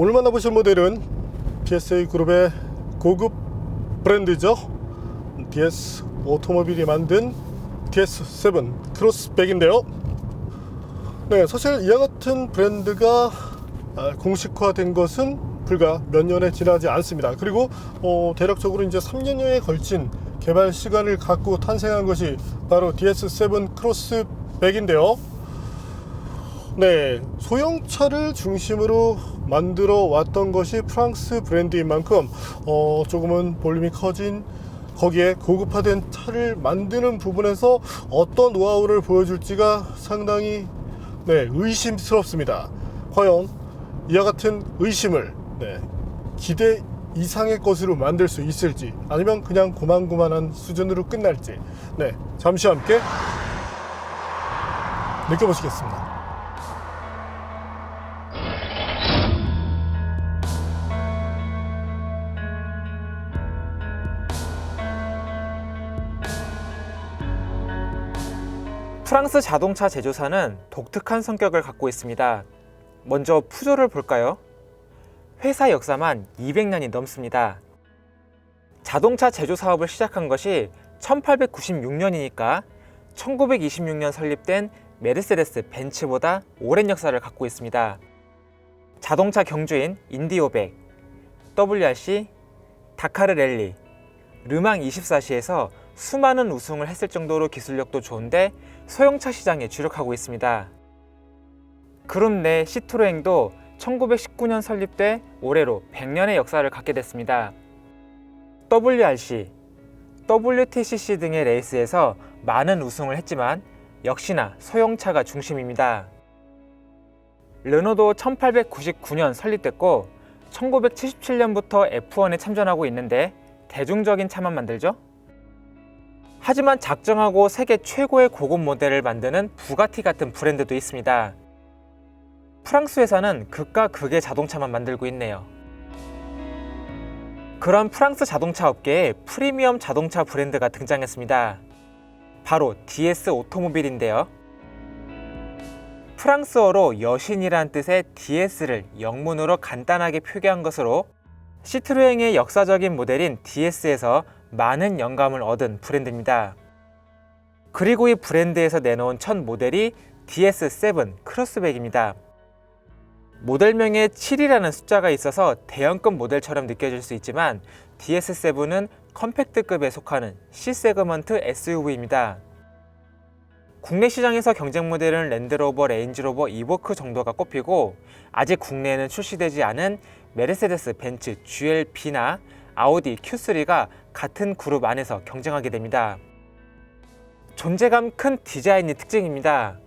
오늘 만나보실 모델은 PSA 그룹의 고급 브랜드죠. DS 오토모빌이 만든 DS7 크로스백인데요. 네, 사실 이와 같은 브랜드가 공식화된 것은 불과 몇 년에 지나지 않습니다. 그리고 대략적으로 이제 3년여에 걸친 개발 시간을 갖고 탄생한 것이 바로 DS7 크로스백인데요. 네, 소형차를 중심으로 만들어 왔던 것이 프랑스 브랜드인 만큼 조금은 볼륨이 커진, 거기에 고급화된 차를 만드는 부분에서 어떤 노하우를 보여줄지가 상당히 의심스럽습니다. 과연 이와 같은 의심을 기대 이상의 것으로 만들 수 있을지, 아니면 그냥 고만고만한 수준으로 끝날지, 잠시 함께 느껴보시겠습니다. 프랑스 자동차 제조사는 독특한 성격을 갖고 있습니다. 먼저 푸조를 볼까요? 회사 역사만 200년이 넘습니다. 자동차 제조 사업을 시작한 것이 1896년이니까 1926년 설립된 메르세데스 벤츠보다 오랜 역사를 갖고 있습니다. 자동차 경주인 인디500, WRC, 다카르 랠리, 르망 24시에서 수많은 우승을 했을 정도로 기술력도 좋은데 소형차 시장에 주력하고 있습니다. 그룹 내 시트로행도 1919년 설립돼 올해로 100년의 역사를 갖게 됐습니다. WRC, WTCC 등의 레이스에서 많은 우승을 했지만 역시나 소형차가 중심입니다. 르노도 1899년 설립됐고 1977년부터 F1에 참전하고 있는데 대중적인 차만 만들죠? 하지만 작정하고 세계 최고의 고급 모델을 만드는 부가티 같은 브랜드도 있습니다. 프랑스 회사는 극과 극의 자동차만 만들고 있네요. 그런 프랑스 자동차 업계에 프리미엄 자동차 브랜드가 등장했습니다. 바로 DS 오토모빌인데요. 프랑스어로 여신이란 뜻의 DS를 영문으로 간단하게 표기한 것으로 시트로행의 역사적인 모델인 DS에서 많은 영감을 얻은 브랜드입니다. 그리고 이 브랜드에서 내놓은 첫 모델이 DS7 크로스백입니다. 모델명에 7이라는 숫자가 있어서 대형급 모델처럼 느껴질 수 있지만 DS7은 컴팩트급에 속하는 C세그먼트 SUV입니다. 국내 시장에서 경쟁 모델은 랜드로버, 레인지로버, 이보크 정도가 꼽히고 아직 국내에는 출시되지 않은 메르세데스 벤츠 GLB나 아우디 Q3가 같은 그룹 안에서 경쟁하게 됩니다. 존재감 큰 디자인이 특징입니다.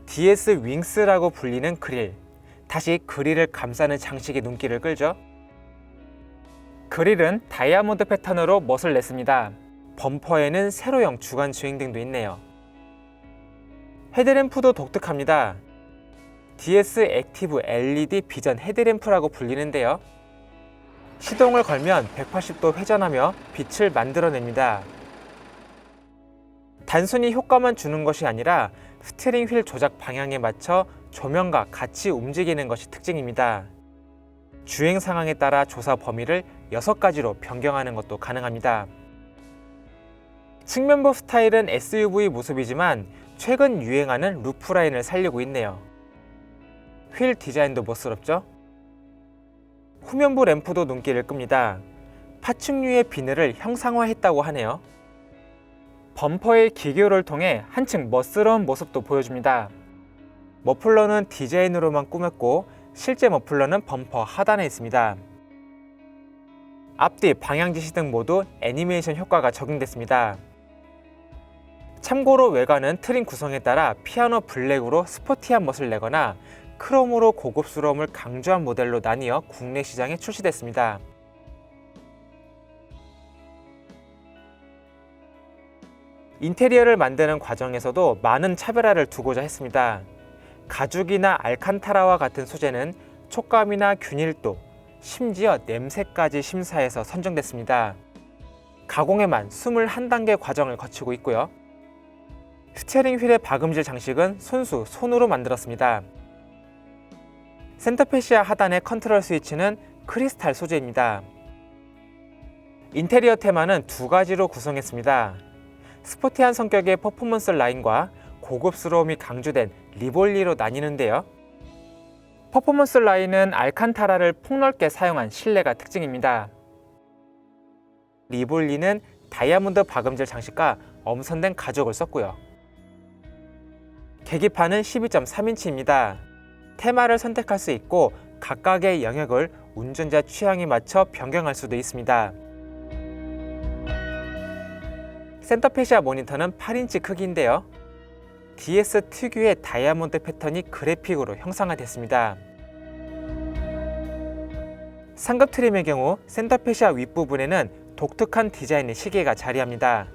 DS 윙스라고 불리는 그릴, 다시 그릴을 감싸는 장식이 눈길을 끌죠. 그릴은 다이아몬드 패턴으로 멋을 냈습니다. 범퍼에는 세로형 주간 주행 등도 있네요. 헤드램프도 독특합니다. DS 액티브 LED 비전 헤드램프라고 불리는데요. 시동을 걸면 180도 회전하며 빛을 만들어냅니다. 단순히 효과만 주는 것이 아니라 스티어링 휠 조작 방향에 맞춰 조명과 같이 움직이는 것이 특징입니다. 주행 상황에 따라 조사 범위를 6가지로 변경하는 것도 가능합니다. 측면부 스타일은 SUV 모습이지만 최근 유행하는 루프라인을 살리고 있네요. 휠 디자인도 멋스럽죠? 후면부 램프도 눈길을 끕니다. 파충류의 비늘을 형상화했다고 하네요. 범퍼의 기교를 통해 한층 멋스러운 모습도 보여줍니다. 머플러는 디자인으로만 꾸몄고 실제 머플러는 범퍼 하단에 있습니다. 앞뒤 방향지시 등 모두 애니메이션 효과가 적용됐습니다. 참고로 외관은 트림 구성에 따라 피아노 블랙으로 스포티한 멋을 내거나 크롬으로 고급스러움을 강조한 모델로 나뉘어 국내 시장에 출시됐습니다. 인테리어를 만드는 과정에서도 많은 차별화를 두고자 했습니다. 가죽이나 알칸타라와 같은 소재는 촉감이나 균일도, 심지어 냄새까지 심사해서 선정됐습니다. 가공에만 21단계 과정을 거치고 있고요. 스티어링 휠의 박음질 장식은 손수 손으로 만들었습니다. 센터페시아 하단의 컨트롤 스위치는 크리스탈 소재입니다. 인테리어 테마는 두 가지로 구성했습니다. 스포티한 성격의 퍼포먼스 라인과 고급스러움이 강조된 리볼리로 나뉘는데요. 퍼포먼스 라인은 알칸타라를 폭넓게 사용한 실내가 특징입니다. 리볼리는 다이아몬드 박음질 장식과 엄선된 가죽을 썼고요. 계기판은 12.3인치입니다. 테마를 선택할 수 있고 각각의 영역을 운전자 취향에 맞춰 변경할 수도 있습니다. 센터페시아 모니터는 8인치 크기인데요. DS 특유의 다이아몬드 패턴이 그래픽으로 형상화됐습니다. 상급 트림의 경우 센터페시아 윗부분에는 독특한 디자인의 시계가 자리합니다.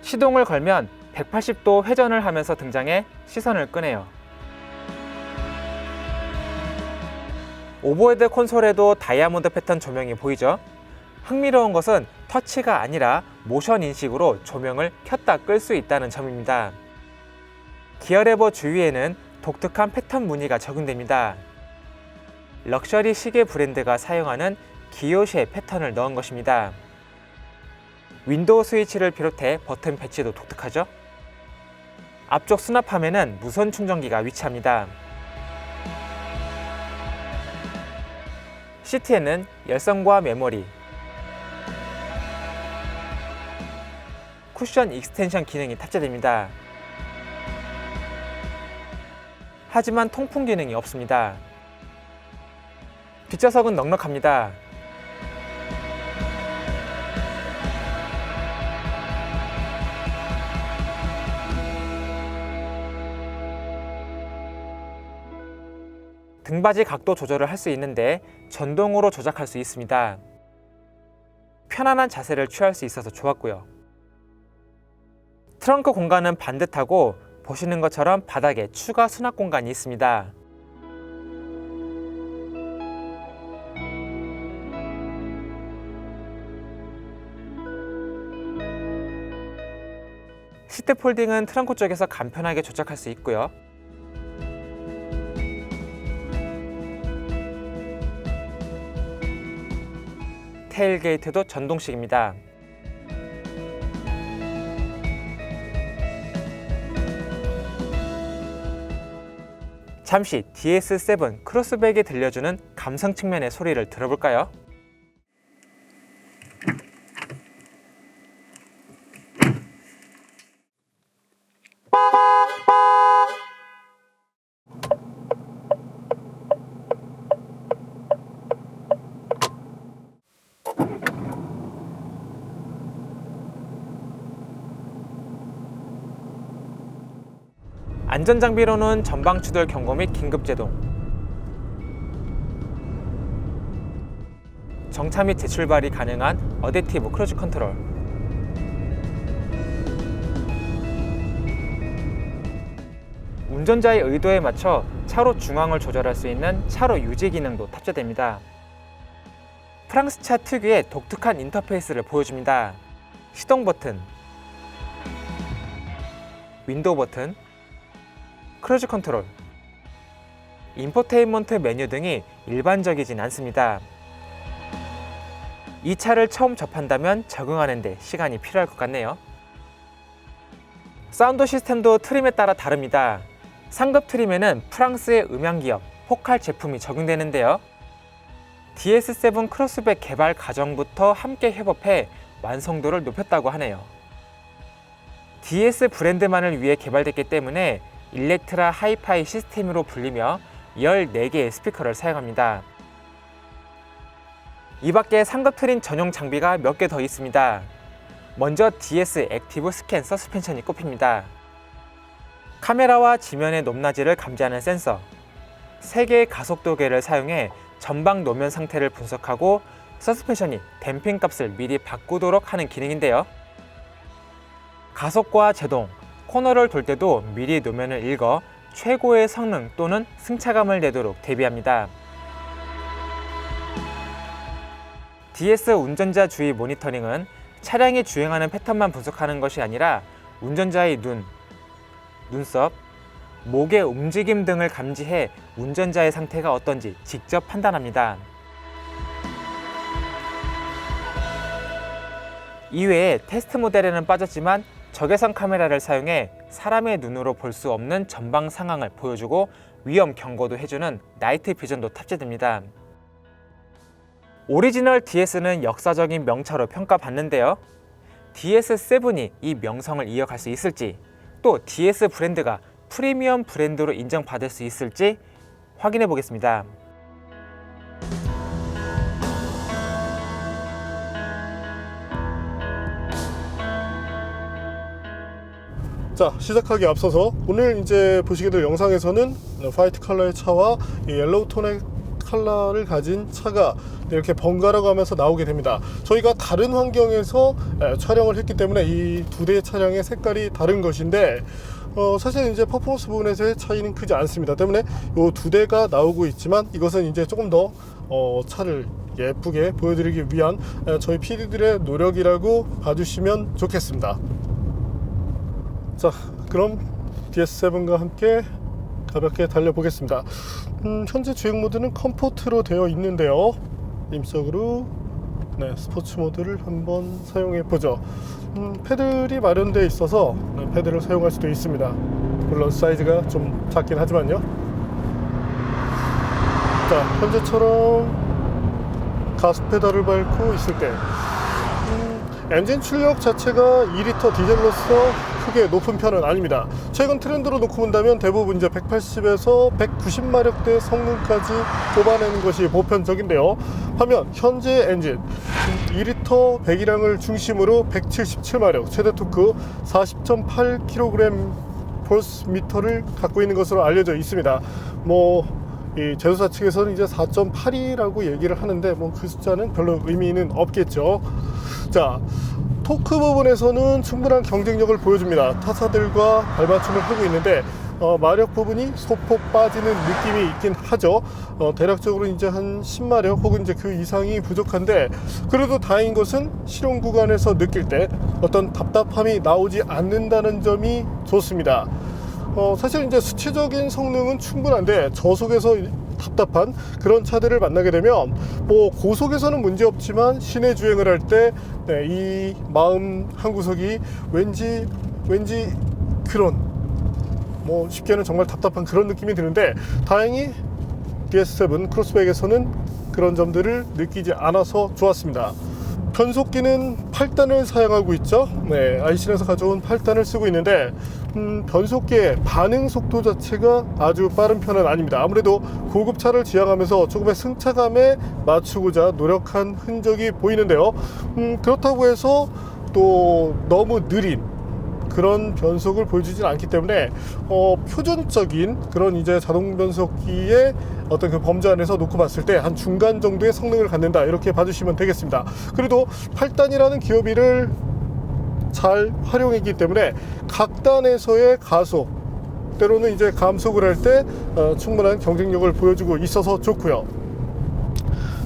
시동을 걸면 180도 회전을 하면서 등장해 시선을 끄네요. 오버헤드 콘솔에도 다이아몬드 패턴 조명이 보이죠? 흥미로운 것은 터치가 아니라 모션 인식으로 조명을 켰다 끌 수 있다는 점입니다. 기어레버 주위에는 독특한 패턴 무늬가 적용됩니다. 럭셔리 시계 브랜드가 사용하는 기요시의 패턴을 넣은 것입니다. 윈도우 스위치를 비롯해 버튼 배치도 독특하죠? 앞쪽 수납 화면에는 무선 충전기가 위치합니다. 시트에는 열선과 메모리, 쿠션 익스텐션 기능이 탑재됩니다. 하지만 통풍 기능이 없습니다. 뒷좌석은 넉넉합니다. 등받이 각도 조절을 할 수 있는데 전동으로 조작할 수 있습니다. 편안한 자세를 취할 수 있어서 좋았고요. 트렁크 공간은 반듯하고 보시는 것처럼 바닥에 추가 수납 공간이 있습니다. 시트 폴딩은 트렁크 쪽에서 간편하게 조작할 수 있고요. 테일게이트도 전동식입니다. 잠시 DS7 크로스백이 들려주는 감성 측면의 소리를 들어볼까요? 안전장비로는 전방 추돌 경고 및 긴급제동, 정차 및 재출발이 가능한 어댑티브 크루즈 컨트롤, 운전자의 의도에 맞춰 차로 중앙을 조절할 수 있는 차로 유지 기능도 탑재됩니다. 프랑스차 특유의 독특한 인터페이스를 보여줍니다. 시동 버튼, 윈도우 버튼, 크루즈 컨트롤, 인포테인먼트 메뉴 등이 일반적이진 않습니다. 이 차를 처음 접한다면 적응하는 데 시간이 필요할 것 같네요. 사운드 시스템도 트림에 따라 다릅니다. 상급 트림에는 프랑스의 음향기업 포칼 제품이 적용되는데요. DS7 크로스백 개발 과정부터 함께 협업해 완성도를 높였다고 하네요. DS 브랜드만을 위해 개발됐기 때문에 일렉트라 하이파이 시스템으로 불리며 14개의 스피커를 사용합니다. 이 밖에 상급 트림 전용 장비가 몇 개 더 있습니다. 먼저 DS 액티브 스캔 서스펜션이 꼽힙니다. 카메라와 지면의 높낮이를 감지하는 센서, 3개의 가속도계를 사용해 전방 노면 상태를 분석하고 서스펜션이 댐핑 값을 미리 바꾸도록 하는 기능인데요. 가속과 제동, 코너를 돌 때도 미리 노면을 읽어 최고의 성능 또는 승차감을 내도록 대비합니다. DS 운전자 주의 모니터링은 차량이 주행하는 패턴만 분석하는 것이 아니라 운전자의 눈, 눈썹, 목의 움직임 등을 감지해 운전자의 상태가 어떤지 직접 판단합니다. 이외에 테스트 모델에는 빠졌지만 적외선 카메라를 사용해 사람의 눈으로 볼 수 없는 전방 상황을 보여주고 위험 경고도 해주는 나이트 비전도 탑재됩니다. 오리지널 DS는 역사적인 명차로 평가받는데요. DS7이 이 명성을 이어갈 수 있을지, 또 DS 브랜드가 프리미엄 브랜드로 인정받을 수 있을지 확인해 보겠습니다. 자, 시작하기 앞서서 오늘 이제 보시게 될 영상에서는 화이트 컬러의 차와 이 옐로우 톤의 컬러를 가진 차가 이렇게 번갈아 가면서 나오게 됩니다. 저희가 다른 환경에서 촬영을 했기 때문에 이 두 대의 차량의 색깔이 다른 것인데 사실 이제 퍼포먼스 부분에서의 차이는 크지 않습니다. 때문에 이 두 대가 나오고 있지만 이것은 이제 조금 더 차를 예쁘게 보여드리기 위한 저희 PD들의 노력이라고 봐주시면 좋겠습니다. 자, 그럼 DS7과 함께 가볍게 달려보겠습니다. 현재 주행 모드는 컴포트로 되어 있는데요. 임적으로 스포츠 모드를 한번 사용해 보죠. 패들이 마련되어 있어서 패드를 사용할 수도 있습니다. 물론 사이즈가 좀 작긴 하지만요. 자, 현재처럼 가속 페달을 밟고 있을 때 엔진 출력 자체가 2리터 디젤로서 크게 높은 편은 아닙니다. 최근 트렌드로 놓고 본다면 대부분 이제 180에서 190마력대 성능까지 뽑아내는 것이 보편적인데요. 반면 현재 엔진 2리터 배기량을 중심으로 177마력, 최대 토크 40.8kg 포스미터를 갖고 있는 것으로 알려져 있습니다. 이 제조사 측에서는 이제 4.8이라고 얘기를 하는데 그 숫자는 별로 의미는 없겠죠. 자, 토크 부분에서는 충분한 경쟁력을 보여줍니다. 타사들과 발맞춤을 하고 있는데 마력 부분이 소폭 빠지는 느낌이 있긴 하죠. 대략적으로 이제 한 10마력 혹은 이제 그 이상이 부족한데, 그래도 다행인 것은 실용 구간에서 느낄 때 어떤 답답함이 나오지 않는다는 점이 좋습니다. 사실 이제 수치적인 성능은 충분한데 저속에서 답답한 그런 차들을 만나게 되면 고속에서는 문제없지만 시내 주행을 할 때 이 마음 한구석이 왠지 그런 쉽게는 정말 답답한 그런 느낌이 드는데, 다행히 DS7 크로스백에서는 그런 점들을 느끼지 않아서 좋았습니다. 변속기는 8단을 사용하고 있죠. 아이신에서 가져온 8단을 쓰고 있는데 변속기의 반응 속도 자체가 아주 빠른 편은 아닙니다. 아무래도 고급차를 지향하면서 조금의 승차감에 맞추고자 노력한 흔적이 보이는데요. 그렇다고 해서 또 너무 느린 그런 변속을 보여주진 않기 때문에 표준적인 그런 이제 자동 변속기의 어떤 그 범주 안에서 놓고 봤을 때 한 중간 정도의 성능을 갖는다, 이렇게 봐주시면 되겠습니다. 그래도 8단이라는 기어비를 잘 활용했기 때문에 각 단에서의 가속, 때로는 이제 감속을 할 때 충분한 경쟁력을 보여주고 있어서 좋고요.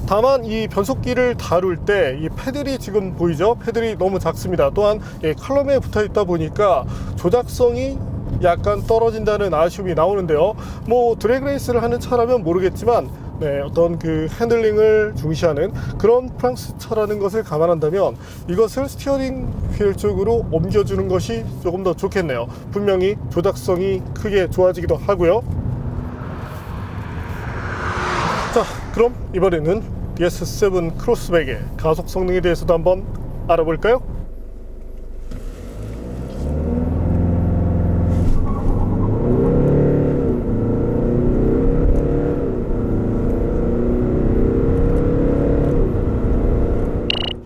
다만 이 변속기를 다룰 때 이 패들이 지금 보이죠? 패들이 너무 작습니다. 또한 칼럼에 붙어 있다 보니까 조작성이 약간 떨어진다는 아쉬움이 나오는데요. 드래그 레이스를 하는 차라면 모르겠지만 어떤 그 핸들링을 중시하는 그런 프랑스 차라는 것을 감안한다면 이것을 스티어링 휠 쪽으로 옮겨주는 것이 조금 더 좋겠네요. 분명히 조작성이 크게 좋아지기도 하고요. 자, 그럼 이번에는 DS7 크로스백의 가속 성능에 대해서도 한번 알아볼까요?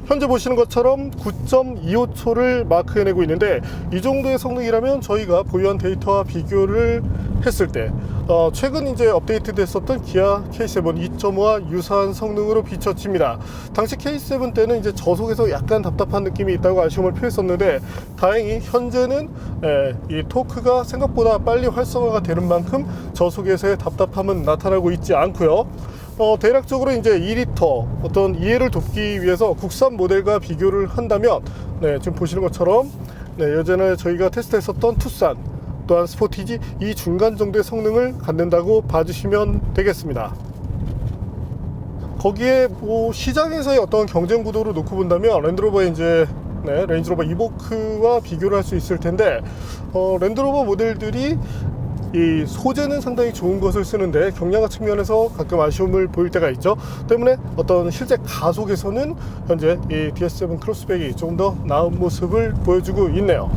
현재 보시는 것처럼 9.25초를 마크해내고 있는데, 이 정도의 성능이라면 저희가 보유한 데이터와 비교를 했을 때 최근 이제 업데이트 됐었던 기아 K7 2.5와 유사한 성능으로 비춰집니다. 당시 K7 때는 이제 저속에서 약간 답답한 느낌이 있다고 아쉬움을 표했었는데, 다행히 현재는 이 토크가 생각보다 빨리 활성화가 되는 만큼 저속에서의 답답함은 나타나고 있지 않고요. 대략적으로 이제 2리터 어떤 이해를 돕기 위해서 국산 모델과 비교를 한다면 지금 보시는 것처럼 예전에 저희가 테스트했었던 투싼 또한 스포티지 이 중간 정도의 성능을 갖는다고 봐주시면 되겠습니다. 거기에 뭐 시장에서의 어떤 경쟁 구도로 놓고 본다면 랜드로버의 이제 레인지로버 이보크와 비교를 할 수 있을 텐데 랜드로버 모델들이 이 소재는 상당히 좋은 것을 쓰는데 경량화 측면에서 가끔 아쉬움을 보일 때가 있죠. 때문에 어떤 실제 가속에서는 현재 이 DS7 크로스백이 조금 더 나은 모습을 보여주고 있네요.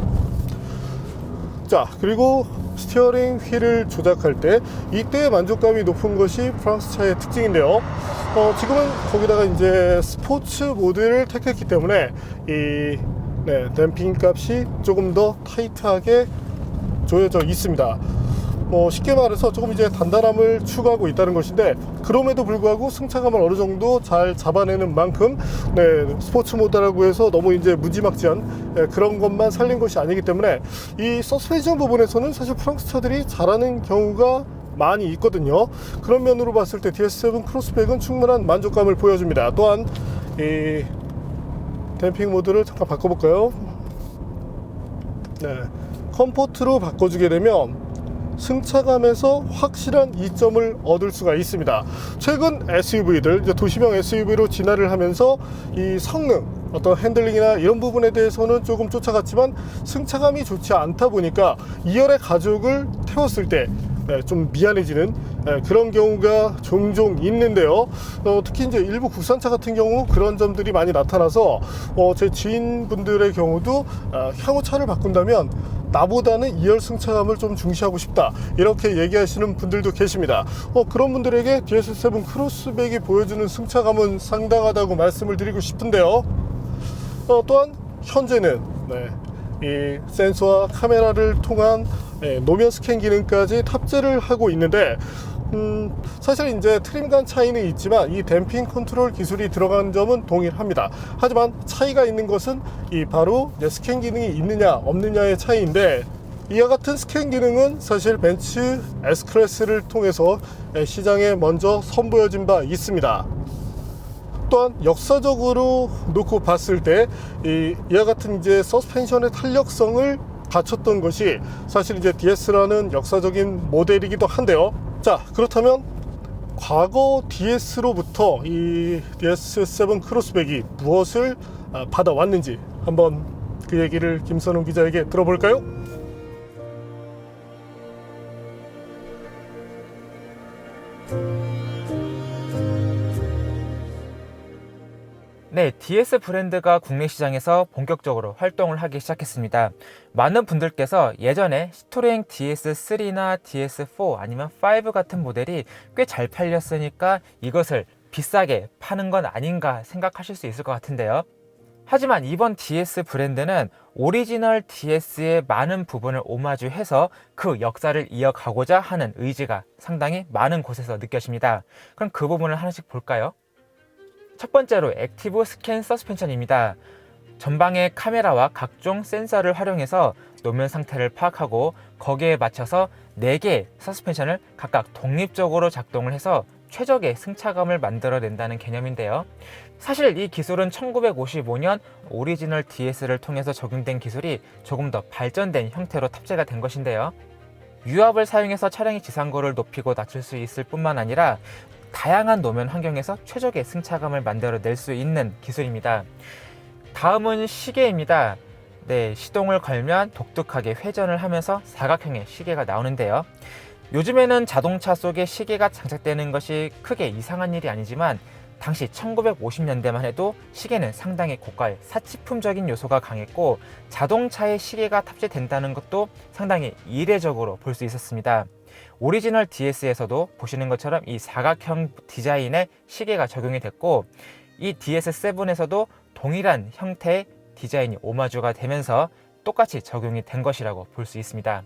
자, 그리고 스티어링 휠을 조작할 때 이때의 만족감이 높은 것이 프랑스 차의 특징인데요. 지금은 거기다가 이제 스포츠 모드를 택했기 때문에 이 댐핑 값이 조금 더 타이트하게 조여져 있습니다. 쉽게 말해서 조금 이제 단단함을 추구하고 있다는 것인데, 그럼에도 불구하고 승차감을 어느 정도 잘 잡아내는 만큼 스포츠 모드라고 해서 너무 이제 무지막지한 그런 것만 살린 것이 아니기 때문에 이 서스펜션 부분에서는 사실 프랑스 차들이 잘하는 경우가 많이 있거든요. 그런 면으로 봤을 때 DS7 크로스백은 충분한 만족감을 보여줍니다. 또한 이 댐핑 모드를 잠깐 바꿔볼까요? 컴포트로 바꿔주게 되면 승차감에서 확실한 이점을 얻을 수가 있습니다. 최근 SUV들, 도시명 SUV로 진화를 하면서 이 성능, 어떤 핸들링이나 이런 부분에 대해서는 조금 쫓아갔지만 승차감이 좋지 않다 보니까 2열의 가족을 태웠을 때 좀 미안해지는 그런 경우가 종종 있는데요. 특히 이제 일부 국산차 같은 경우 그런 점들이 많이 나타나서 제 지인분들의 경우도 향후 차를 바꾼다면 나보다는 2열 승차감을 좀 중시하고 싶다, 이렇게 얘기하시는 분들도 계십니다. 그런 분들에게 DS7 크로스백이 보여주는 승차감은 상당하다고 말씀을 드리고 싶은데요. 또한 현재는 이 센서와 카메라를 통한 노면 스캔 기능까지 탑재를 하고 있는데, 사실 이제 트림 간 차이는 있지만 이 댐핑 컨트롤 기술이 들어간 점은 동일합니다. 하지만 차이가 있는 것은 이 바로 스캔 기능이 있느냐 없느냐의 차이인데, 이와 같은 스캔 기능은 사실 벤츠 S클래스를 통해서 시장에 먼저 선보여진 바 있습니다. 또한 역사적으로 놓고 봤을 때 이와 같은 이제 서스펜션의 탄력성을 갖췄던 것이 사실 이제 DS라는 역사적인 모델이기도 한데요. 자, 그렇다면 과거 DS로부터 이 DS7 크로스백이 무엇을 받아왔는지 한번 그 얘기를 김선웅 기자에게 들어볼까요? 네, DS 브랜드가 국내 시장에서 본격적으로 활동을 하기 시작했습니다. 많은 분들께서 예전에 시트로엥 DS3나 DS4 아니면 5 같은 모델이 꽤 잘 팔렸으니까 이것을 비싸게 파는 건 아닌가 생각하실 수 있을 것 같은데요. 하지만 이번 DS 브랜드는 오리지널 DS의 많은 부분을 오마주해서 그 역사를 이어가고자 하는 의지가 상당히 많은 곳에서 느껴집니다. 그럼 그 부분을 하나씩 볼까요? 첫 번째로 액티브 스캔 서스펜션입니다. 전방의 카메라와 각종 센서를 활용해서 노면 상태를 파악하고 거기에 맞춰서 4개의 서스펜션을 각각 독립적으로 작동을 해서 최적의 승차감을 만들어낸다는 개념인데요. 사실 이 기술은 1955년 오리지널 DS를 통해서 적용된 기술이 조금 더 발전된 형태로 탑재가 된 것인데요. 유압을 사용해서 차량의 지상고를 높이고 낮출 수 있을 뿐만 아니라 다양한 노면 환경에서 최적의 승차감을 만들어낼 수 있는 기술입니다. 다음은 시계입니다. 시동을 걸면 독특하게 회전을 하면서 사각형의 시계가 나오는데요. 요즘에는 자동차 속에 시계가 장착되는 것이 크게 이상한 일이 아니지만 당시 1950년대만 해도 시계는 상당히 고가의 사치품적인 요소가 강했고 자동차에 시계가 탑재된다는 것도 상당히 이례적으로 볼 수 있었습니다. 오리지널 DS에서도 보시는 것처럼 이 사각형 디자인의 시계가 적용이 됐고 이 DS7에서도 동일한 형태의 디자인이 오마주가 되면서 똑같이 적용이 된 것이라고 볼 수 있습니다.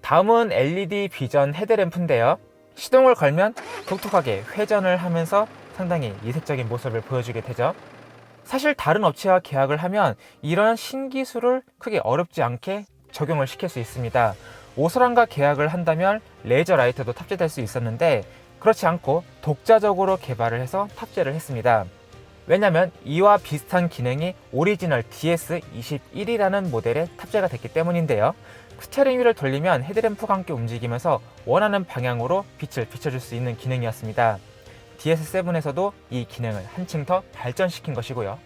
다음은 LED 비전 헤드램프인데요. 시동을 걸면 독특하게 회전을 하면서 상당히 이색적인 모습을 보여주게 되죠. 사실 다른 업체와 계약을 하면 이런 신기술을 크게 어렵지 않게 적용을 시킬 수 있습니다. 오스란과 계약을 한다면 레이저 라이트도 탑재될 수 있었는데 그렇지 않고 독자적으로 개발을 해서 탑재를 했습니다. 왜냐하면 이와 비슷한 기능이 오리지널 DS21이라는 모델에 탑재가 됐기 때문인데요. 스티어링 휠을 돌리면 헤드램프가 함께 움직이면서 원하는 방향으로 빛을 비춰줄 수 있는 기능이었습니다. DS7에서도 이 기능을 한층 더 발전시킨 것이고요.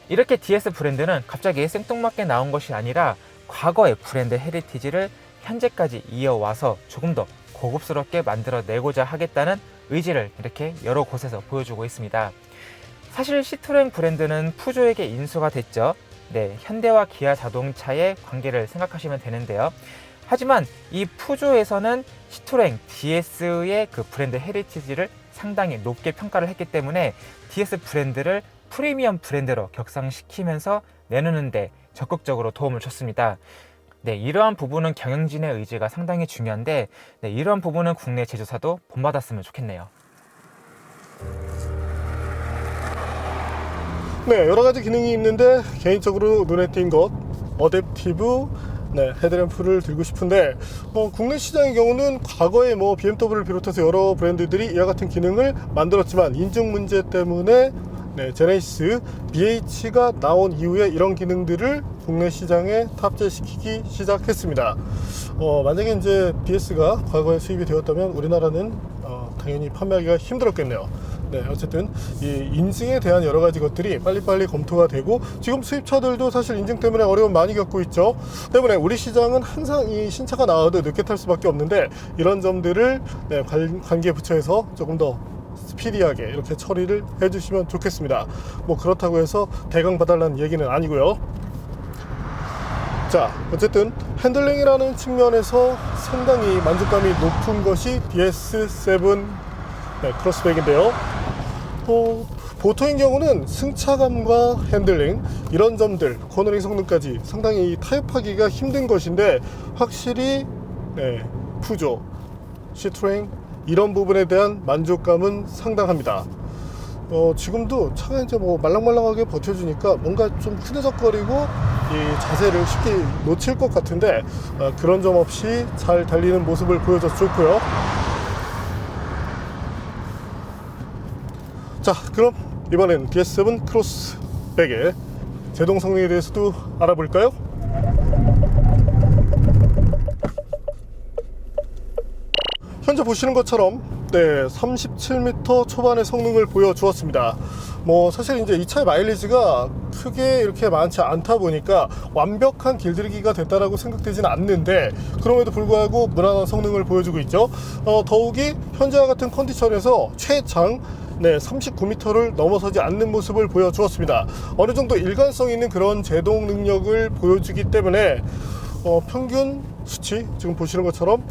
이렇게 DS 브랜드는 갑자기 생뚱맞게 나온 것이 아니라 과거의 브랜드 헤리티지를 현재까지 이어와서 조금 더 고급스럽게 만들어내고자 하겠다는 의지를 이렇게 여러 곳에서 보여주고 있습니다. 사실 시트로엥 브랜드는 푸조에게 인수가 됐죠. 네, 현대와 기아 자동차의 관계를 생각하시면 되는데요. 하지만 이 푸조에서는 시트로엥 DS의 그 브랜드 헤리티지를 상당히 높게 평가를 했기 때문에 DS 브랜드를 프리미엄 브랜드로 격상시키면서 내놓는데 적극적으로 도움을 줬습니다. 네, 이러한 부분은 경영진의 의지가 상당히 중요한데, 네, 이러한 부분은 국내 제조사도 본받았으면 좋겠네요. 네, 여러 가지 기능이 있는데 개인적으로 눈에 띈 것 어댑티브 헤드램프를 들고 싶은데, 국내 시장의 경우는 과거에 BMW를 비롯해서 여러 브랜드들이 이와 같은 기능을 만들었지만 인증 문제 때문에 제네시스 BH가 나온 이후에 이런 기능들을 국내 시장에 탑재시키기 시작했습니다. 만약에 이제 BS가 과거에 수입이 되었다면 우리나라는 당연히 판매하기가 힘들었겠네요. 네, 어쨌든 이 인증에 대한 여러 가지 것들이 빨리빨리 검토가 되고, 지금 수입차들도 사실 인증 때문에 어려움 많이 겪고 있죠. 때문에 우리 시장은 항상 이 신차가 나와도 늦게 탈 수밖에 없는데, 이런 점들을 관계 부처에서 조금 더 스피디하게 이렇게 처리를 해주시면 좋겠습니다. 그렇다고 해서 대강 봐달라는 얘기는 아니고요. 자, 어쨌든 핸들링이라는 측면에서 상당히 만족감이 높은 것이 DS7 크로스백인데요. 보통인 경우는 승차감과 핸들링 이런 점들, 코너링 성능까지 상당히 타협하기가 힘든 것인데, 확실히 푸조, 시트로엥 이런 부분에 대한 만족감은 상당합니다. 지금도 차가 이제 말랑말랑하게 버텨주니까 뭔가 좀 흐느적거리고 이 자세를 쉽게 놓칠 것 같은데, 그런 점 없이 잘 달리는 모습을 보여줘서 좋고요. 자, 그럼 이번엔 DS7 크로스백의 제동 성능에 대해서도 알아볼까요? 현재 보시는 것처럼 37m 초반의 성능을 보여주었습니다. 사실 이제 이 차의 마일리지가 크게 이렇게 많지 않다 보니까 완벽한 길들이기가 됐다라고 생각되지는 않는데, 그럼에도 불구하고 무난한 성능을 보여주고 있죠. 더욱이 현재와 같은 컨디션에서 최장 39m를 넘어서지 않는 모습을 보여주었습니다. 어느 정도 일관성 있는 그런 제동 능력을 보여주기 때문에 평균 수치 지금 보시는 것처럼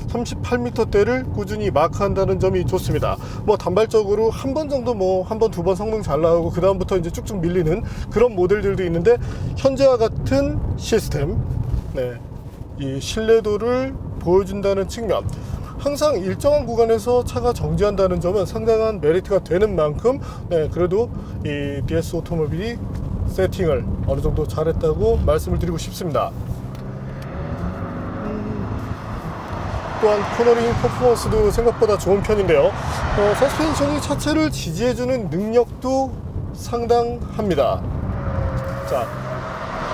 38m대를 꾸준히 마크한다는 점이 좋습니다. 단발적으로 한 번 정도 한 번 두 번 성능 잘 나오고 그 다음부터 이제 쭉쭉 밀리는 그런 모델들도 있는데, 현재와 같은 시스템, 이 신뢰도를 보여준다는 측면, 항상 일정한 구간에서 차가 정지한다는 점은 상당한 메리트가 되는 만큼 그래도 이 DS 오토모빌이 세팅을 어느 정도 잘했다고 말씀을 드리고 싶습니다. 또한 코너링 퍼포먼스도 생각보다 좋은 편인데요. 서스펜션이 차체를 지지해주는 능력도 상당합니다. 자,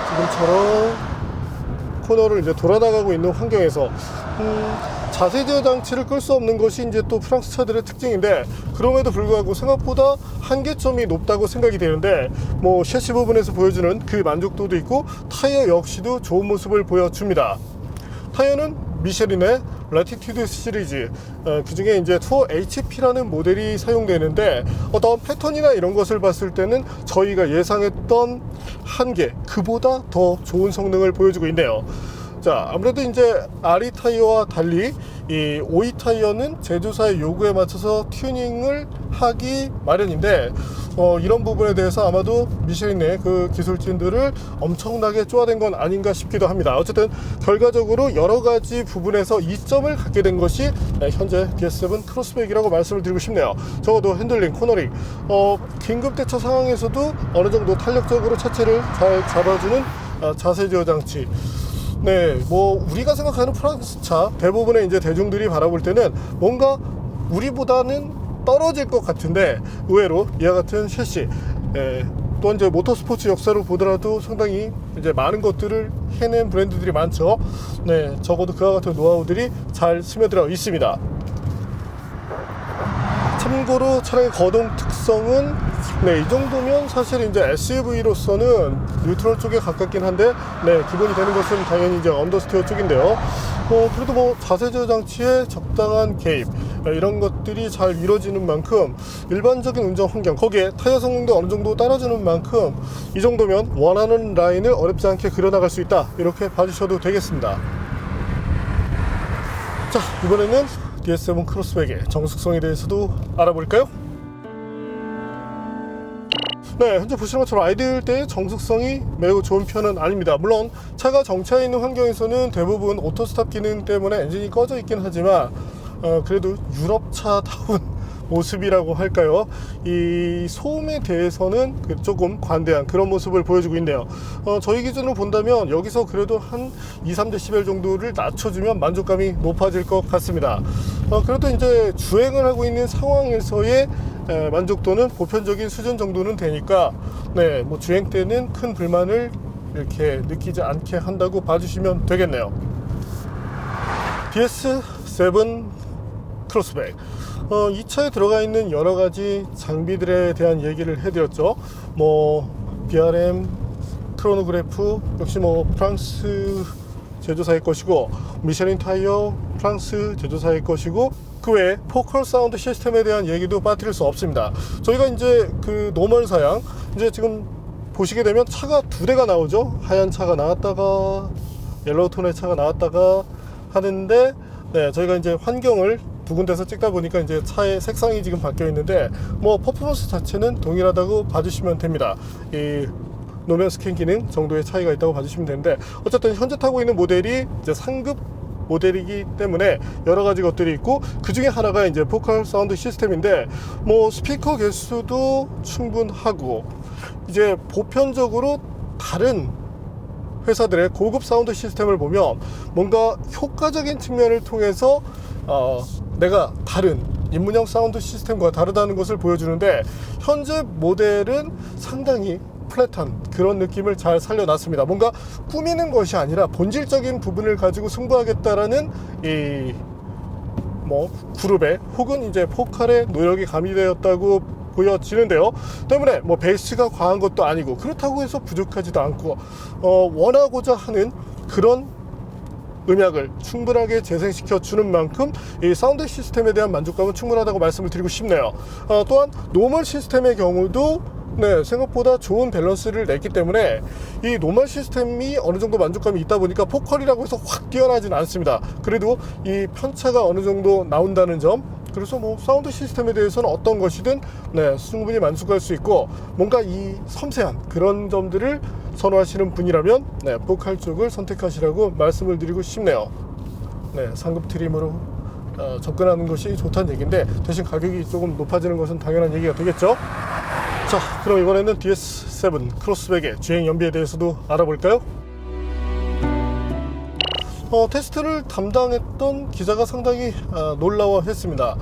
지금처럼 코너를 이제 돌아나가고 있는 환경에서 자세 제어 장치를 끌 수 없는 것이 이제 또 프랑스 차들의 특징인데, 그럼에도 불구하고 생각보다 한계점이 높다고 생각이 되는데, 셰시 부분에서 보여주는 그 만족도도 있고, 타이어 역시도 좋은 모습을 보여줍니다. 타이어는 미쉐린의 라티튜드 시리즈, 그 중에 이제 투어 HP라는 모델이 사용되는데, 어떤 패턴이나 이런 것을 봤을 때는 저희가 예상했던 한계, 그보다 더 좋은 성능을 보여주고 있네요. 자, 아무래도 이제 RE 타이어와 달리 이 OE 타이어는 제조사의 요구에 맞춰서 튜닝을 하기 마련인데, 이런 부분에 대해서 아마도 미쉐린의 그 기술진들을 엄청나게 쪼아댄 건 아닌가 싶기도 합니다. 어쨌든 결과적으로 여러 가지 부분에서 이점을 갖게 된 것이 현재 DS7 크로스백이라고 말씀을 드리고 싶네요. 적어도 핸들링, 코너링, 긴급 대처 상황에서도 어느 정도 탄력적으로 차체를 잘 잡아주는 자세 제어 장치. 우리가 생각하는 프랑스차 대부분의 이제 대중들이 바라볼 때는 뭔가 우리보다는 떨어질 것 같은데, 의외로 이와 같은 셰시, 또한 이제 모터스포츠 역사를 보더라도 상당히 이제 많은 것들을 해낸 브랜드들이 많죠. 네, 적어도 그와 같은 노하우들이 잘 스며들어 있습니다. 참고로 차량의 거동 특성은 네, 이 정도면 사실 이제 SUV로서는 뉴트럴 쪽에 가깝긴 한데, 네, 기본이 되는 것은 당연히 이제 언더스테어 쪽인데요. 그래도 뭐 자세조 장치의 적당한 개입, 이런 것들이 잘 이루어지는 만큼 일반적인 운전 환경, 거기에 타이어 성능도 어느 정도 따라주는 만큼 이 정도면 원하는 라인을 어렵지 않게 그려나갈 수 있다, 이렇게 봐주셔도 되겠습니다. 자, 이번에는 DS7 크로스백의 정숙성에 대해서도 알아볼까요? 네, 현재 보시는 것처럼 아이들 때의 정숙성이 매우 좋은 편은 아닙니다. 물론 차가 정차해 있는 환경에서는 대부분 오토스탑 기능 때문에 엔진이 꺼져 있긴 하지만 그래도 유럽차다운 모습이라고 할까요? 이 소음에 대해서는 조금 관대한 그런 모습을 보여주고 있네요. 저희 기준으로 본다면 여기서 그래도 한 2-3dB 정도를 낮춰주면 만족감이 높아질 것 같습니다. 그래도 이제 주행을 하고 있는 상황에서의 만족도는 보편적인 수준 정도는 되니까, 네, 뭐 주행 때는 큰 불만을 이렇게 느끼지 않게 한다고 봐주시면 되겠네요. DS7 크로스백, 이 차에 들어가 있는 여러 가지 장비들에 대한 얘기를 해드렸죠. 뭐 BRM, 크로노그래프 역시 뭐 프랑스 제조사의 것이고, 미쉐린 타이어 프랑스 제조사의 것이고, 그 외에 포컬 사운드 시스템에 대한 얘기도 빠뜨릴 수 없습니다. 저희가 이제 그 노멀 사양, 이제 지금 보시게 되면 차가 두 대가 나오죠. 하얀 차가 나왔다가 옐로우 톤의 차가 나왔다가 하는데, 네, 저희가 이제 환경을 두 군데서 찍다 보니까 이제 차의 색상이 지금 바뀌어 있는데, 뭐 퍼포먼스 자체는 동일하다고 봐주시면 됩니다. 이 노면 스캔 기능 정도의 차이가 있다고 봐주시면 되는데, 어쨌든 현재 타고 있는 모델이 이제 상급 모델이기 때문에 여러 가지 것들이 있고, 그 중에 하나가 이제 포컬 사운드 시스템인데, 뭐 스피커 개수도 충분하고, 이제 보편적으로 다른 회사들의 고급 사운드 시스템을 보면 뭔가 효과적인 측면을 통해서 내가 다른 입문형 사운드 시스템과 다르다는 것을 보여주는데, 현재 모델은 상당히 플랫한 그런 느낌을 잘 살려놨습니다. 뭔가 꾸미는 것이 아니라 본질적인 부분을 가지고 승부하겠다라는 이 뭐 그룹의 혹은 이제 포칼의 노력이 가미되었다고 보여지는데요. 때문에 뭐 베이스가 과한 것도 아니고, 그렇다고 해서 부족하지도 않고, 원하고자 하는 그런 음향을 충분하게 재생시켜 주는 만큼 이 사운드 시스템에 대한 만족감은 충분하다고 말씀을 드리고 싶네요. 또한 노멀 시스템의 경우도 네, 생각보다 좋은 밸런스를 냈기 때문에 이 노멀 시스템이 어느 정도 만족감이 있다 보니까 포컬이라고 해서 확 뛰어나진 않습니다. 그래도 이 편차가 어느 정도 나온다는 점, 그래서 뭐 사운드 시스템에 대해서는 어떤 것이든 네, 충분히 만족할 수 있고, 뭔가 이 섬세한 그런 점들을 선호하시는 분이라면 네, 포칼 쪽을 선택하시라고 말씀을 드리고 싶네요. 네, 상급 트림으로 접근하는 것이 좋다는 얘기인데, 대신 가격이 조금 높아지는 것은 당연한 얘기가 되겠죠. 자, 그럼 이번에는 DS7 크로스백의 주행 연비에 대해서도 알아볼까요? 테스트를 담당했던 기자가 상당히 놀라워했습니다.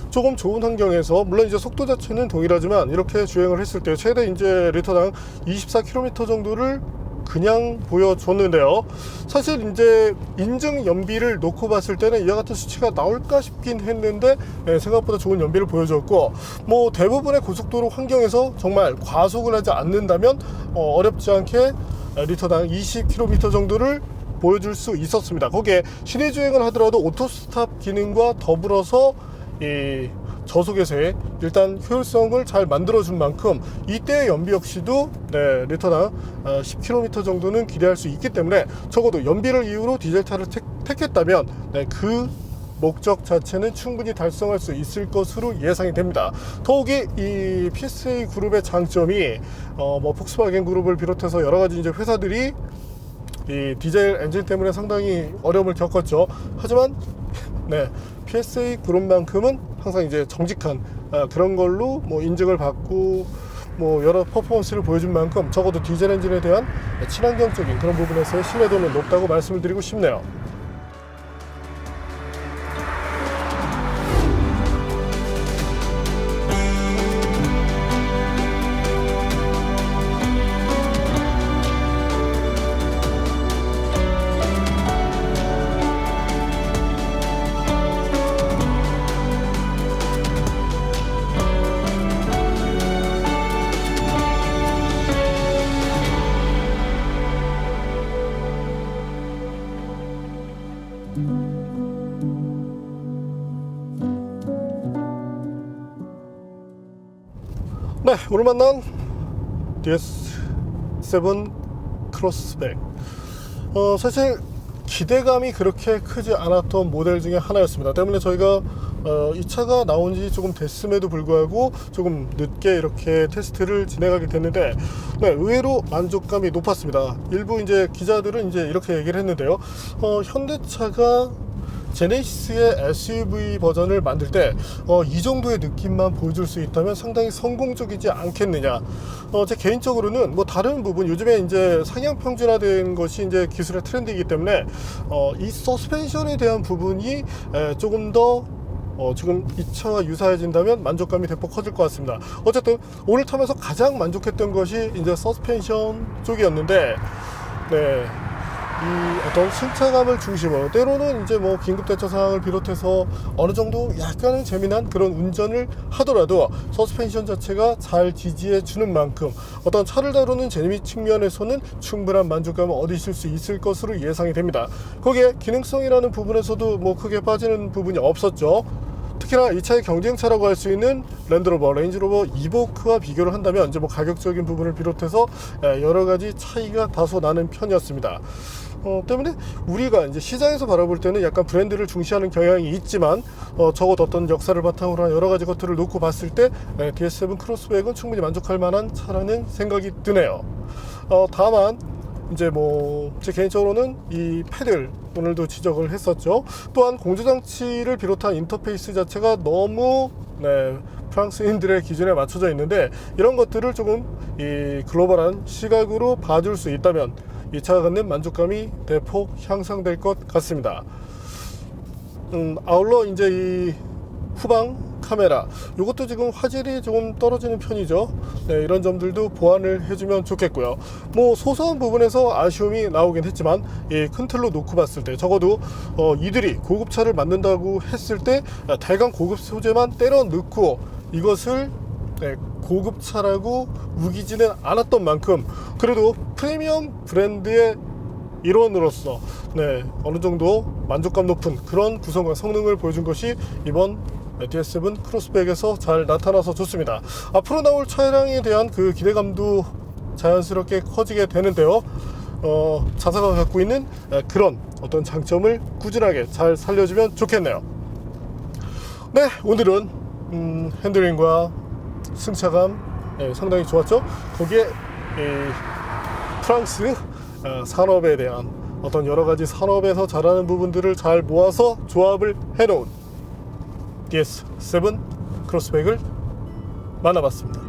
조금 좋은 환경에서, 물론 이제 속도 자체는 동일하지만 이렇게 주행을 했을 때 최대 이제 리터당 24km 정도를 그냥 보여줬는데요. 사실 이제 인증 연비를 놓고 봤을 때는 이와 같은 수치가 나올까 싶긴 했는데, 생각보다 좋은 연비를 보여줬고, 뭐 대부분의 고속도로 환경에서 정말 과속을 하지 않는다면 어렵지 않게 리터당 20km 정도를 보여줄 수 있었습니다. 거기에 시내 주행을 하더라도 오토스탑 기능과 더불어서 이 저속에서의 일단 효율성을 잘 만들어준 만큼 이때의 연비 역시도 네, 리터당 10km 정도는 기대할 수 있기 때문에, 적어도 연비를 이유로 디젤차를 택했다면 네, 그 목적 자체는 충분히 달성할 수 있을 것으로 예상이 됩니다. 더욱이 이 PSA 그룹의 장점이 뭐 폭스바겐 그룹을 비롯해서 여러 가지 이제 회사들이 이 디젤 엔진 때문에 상당히 어려움을 겪었죠. 하지만 네, PSA 그룹만큼은 항상 이제 정직한 그런 걸로 뭐 인증을 받고 뭐 여러 퍼포먼스를 보여준 만큼 적어도 디젤 엔진에 대한 친환경적인 그런 부분에서의 신뢰도는 높다고 말씀을 드리고 싶네요. 오늘 만난 DS7 크로스백. 사실 기대감이 그렇게 크지 않았던 모델 중에 하나였습니다. 때문에 저희가 이 차가 나온 지 조금 됐음에도 불구하고 조금 늦게 이렇게 테스트를 진행하게 됐는데, 네, 의외로 만족감이 높았습니다. 일부 이제 기자들은 이제 이렇게 얘기를 했는데요. 현대차가 제네시스의 SUV 버전을 만들 때 이 정도의 느낌만 보여줄 수 있다면 상당히 성공적이지 않겠느냐. 제 개인적으로는 뭐 다른 부분, 요즘에 이제 상향 평준화된 것이 이제 기술의 트렌드이기 때문에 이 서스펜션에 대한 부분이 조금 더 지금 이 차와 유사해진다면 만족감이 대폭 커질 것 같습니다. 어쨌든 오늘 타면서 가장 만족했던 것이 이제 서스펜션 쪽이었는데, 네, 이 어떤 승차감을 중심으로, 때로는 이제 뭐 긴급대처 상황을 비롯해서 어느 정도 약간은 재미난 그런 운전을 하더라도 서스펜션 자체가 잘 지지해 주는 만큼 어떤 차를 다루는 재미 측면에서는 충분한 만족감을 얻으실 수 있을 것으로 예상이 됩니다. 거기에 기능성이라는 부분에서도 뭐 크게 빠지는 부분이 없었죠. 특히나 이 차의 경쟁차라고 할 수 있는 랜드로버, 레인지로버 이보크와 비교를 한다면 이제 뭐 가격적인 부분을 비롯해서 여러 가지 차이가 다소 나는 편이었습니다. 때문에 우리가 이제 시장에서 바라볼 때는 약간 브랜드를 중시하는 경향이 있지만 적어도 어떤 역사를 바탕으로 한 여러 가지 것들을 놓고 봤을 때 DS7 크로스백은 충분히 만족할 만한 차라는 생각이 드네요. 다만 이제 뭐 제 개인적으로는 이 패들 오늘도 지적을 했었죠. 또한 공조장치를 비롯한 인터페이스 자체가 너무 프랑스인들의 기준에 맞춰져 있는데, 이런 것들을 조금 이 글로벌한 시각으로 봐줄 수 있다면 이 차가 갖는 만족감이 대폭 향상될 것 같습니다. 아울러 이제 이 후방 카메라, 이것도 지금 화질이 조금 떨어지는 편이죠. 네, 이런 점들도 보완을 해주면 좋겠고요. 뭐 소소한 부분에서 아쉬움이 나오긴 했지만 이 큰 틀로 놓고 봤을 때 적어도 이들이 고급차를 만든다고 했을 때 대강 고급 소재만 때려 넣고 이것을 고급차라고 우기지는 않았던 만큼 그래도 프리미엄 브랜드의 일원으로서 어느 정도 만족감 높은 그런 구성과 성능을 보여준 것이 이번 DS7 크로스백에서 잘 나타나서 좋습니다. 앞으로 나올 차량에 대한 그 기대감도 자연스럽게 커지게 되는데요. 자사가 갖고 있는 그런 어떤 장점을 꾸준하게 잘 살려주면 좋겠네요. 네, 오늘은 핸들링과 승차감 상당히 좋았죠. 거기에 프랑스 산업에 대한 어떤 여러 가지 산업에서 잘하는 부분들을 잘 모아서 조합을 해놓은 DS7 크로스백을 만나봤습니다.